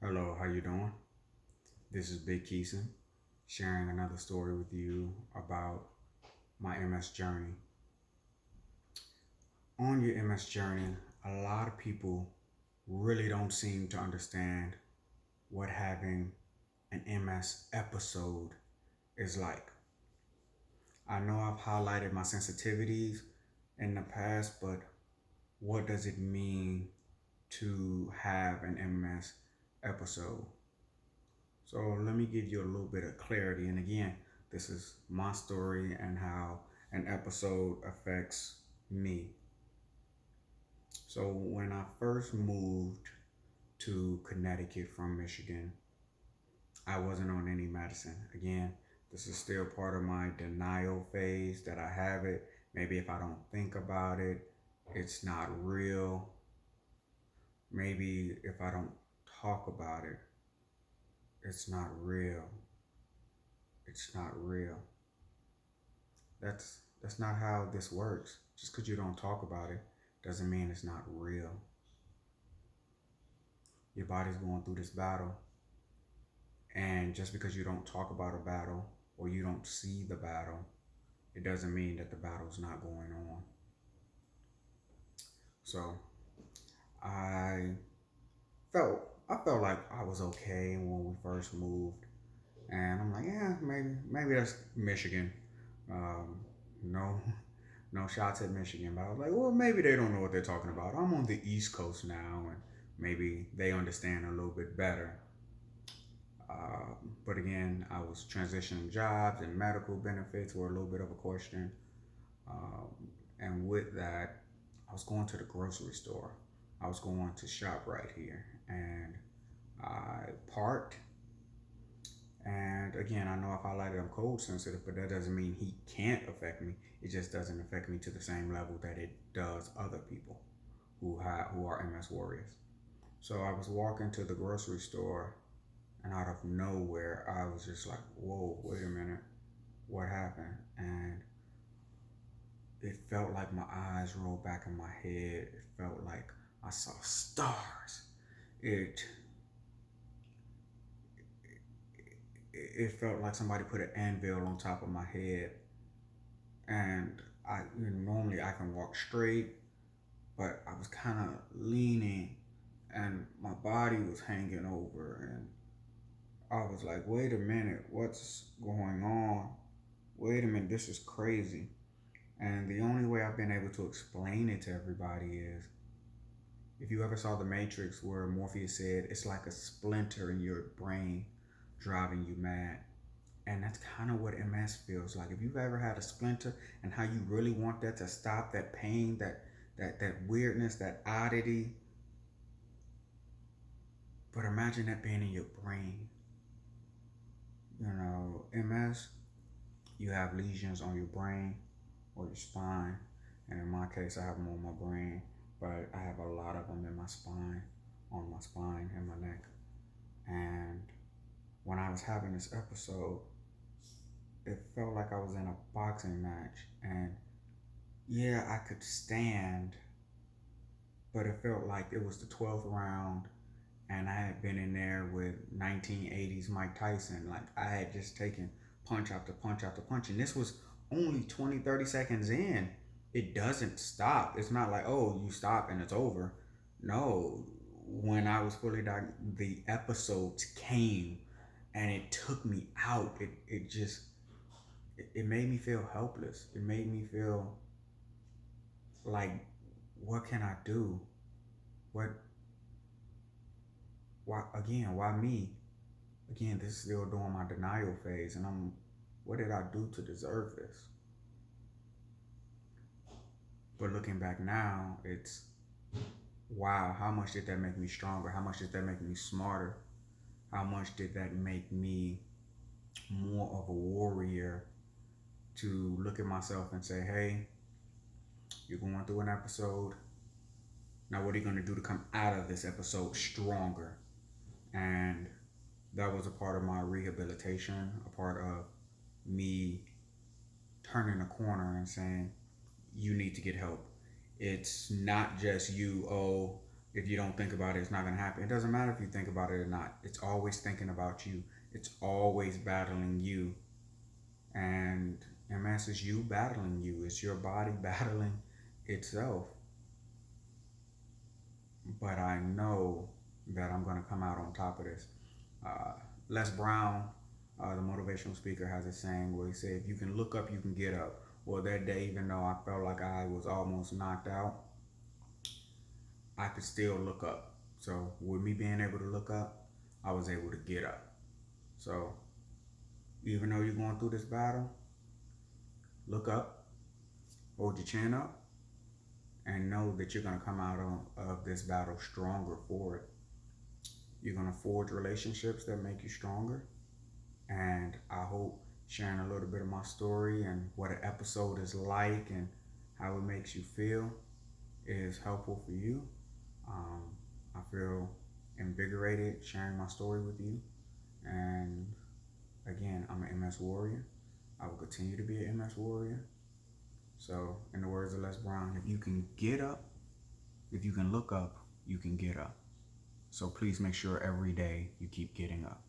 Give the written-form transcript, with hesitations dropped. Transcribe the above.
Hello, how you doing? This is Big Keison, sharing another story with you about my MS journey. On your MS journey, a lot of people really don't seem to understand what having an MS episode is like. I know I've highlighted my sensitivities in the past, but what does it mean to have an MS episode? So let me give you a little bit of clarity. And again, this is my story and how an episode affects me. So when I first moved to Connecticut from Michigan, I wasn't on any medicine. Again, this is still part of my denial phase that I have it. Maybe if I don't think about it, it's not real. Maybe if I don't talk about it, it's not real. It's not real. That's not how this works. Just because you don't talk about it doesn't mean it's not real. Your body's going through this battle, and just because you don't talk about a battle or you don't see the battle, it doesn't mean that the battle's not going on. So I I felt like I was okay when we first moved, and I'm like, yeah, maybe that's Michigan. Um, no, no shots at Michigan, but I was like, well, maybe they don't know what they're talking about. I'm on the East Coast now, and maybe they understand a little bit better. Uh, but again, I was transitioning jobs and medical benefits were a little bit of a question. Um, and with that, I was going to the grocery store. I was going to shop right here, and I parked. And again, I know I highlighted I'm cold sensitive, but that doesn't mean heat can't affect me. It just doesn't affect me to the same level that it does other people who are MS warriors. So I was walking to the grocery store, and out of nowhere, I was just like, "Whoa, wait a minute, what happened?" And it felt like my eyes rolled back in my head. It felt like I saw stars. It it felt like somebody put an anvil on top of my head, and normally I can walk straight, but I was kind of leaning, and my body was hanging over, and I was like, wait a minute, what's going on? Wait a minute, this is crazy. And the only way I've been able to explain it to everybody is if you ever saw The Matrix where Morpheus said it's like a splinter in your brain driving you mad. And that's kind of what MS feels like. If you've ever had a splinter and how you really want that to stop, that pain, that weirdness, that oddity. But imagine that being in your brain. MS, you have lesions on your brain or your spine. And in my case, I have them on my brain, but I have a lot of them in my spine, on my spine and my neck. And when I was having this episode, it felt like I was in a boxing match. And yeah, I could stand, but it felt like it was the 12th round and I had been in there with 1980s Mike Tyson. Like I had just taken punch after punch after punch. And this was only 20, 30 seconds in. It doesn't stop. It's not like, oh, you stop and it's over. No, when I was fully diagnosed, the episodes came and it took me out. It just, it made me feel helpless. It made me feel like, what can I do? What, why, again, why me? Again, this is still doing my denial phase, and what did I do to deserve this? But looking back now, it's wow, how much did that make me stronger? How much did that make me smarter? How much did that make me more of a warrior to look at myself and say, hey, you're going through an episode. Now, what are you going to do to come out of this episode stronger? And that was a part of my rehabilitation, a part of me turning a corner and saying, you need to get help. It's not just you, oh, If you don't think about it, it's not going to happen. It doesn't matter if you think about it or not. It's always thinking about you. It's always battling you. And MS is you battling you. It's your body battling itself. But I know that I'm going to come out on top of this. Uh, Les Brown, the motivational speaker, has a saying where he said, if you can look up, you can get up. Well, that day, even though I felt like I was almost knocked out, I could still look up. So, with me being able to look up, I was able to get up. So, even though you're going through this battle, look up, hold your chin up, and know that you're going to come out of this battle stronger for it. You're going to forge relationships that make you stronger. And I hope sharing a little bit of my story and what an episode is like and how it makes you feel is helpful for you. I feel invigorated sharing my story with you. And again, I'm an MS warrior. I will continue to be an MS warrior. So, in the words of Les Brown, if you can get up, if you can look up, you can get up. So please make sure every day you keep getting up.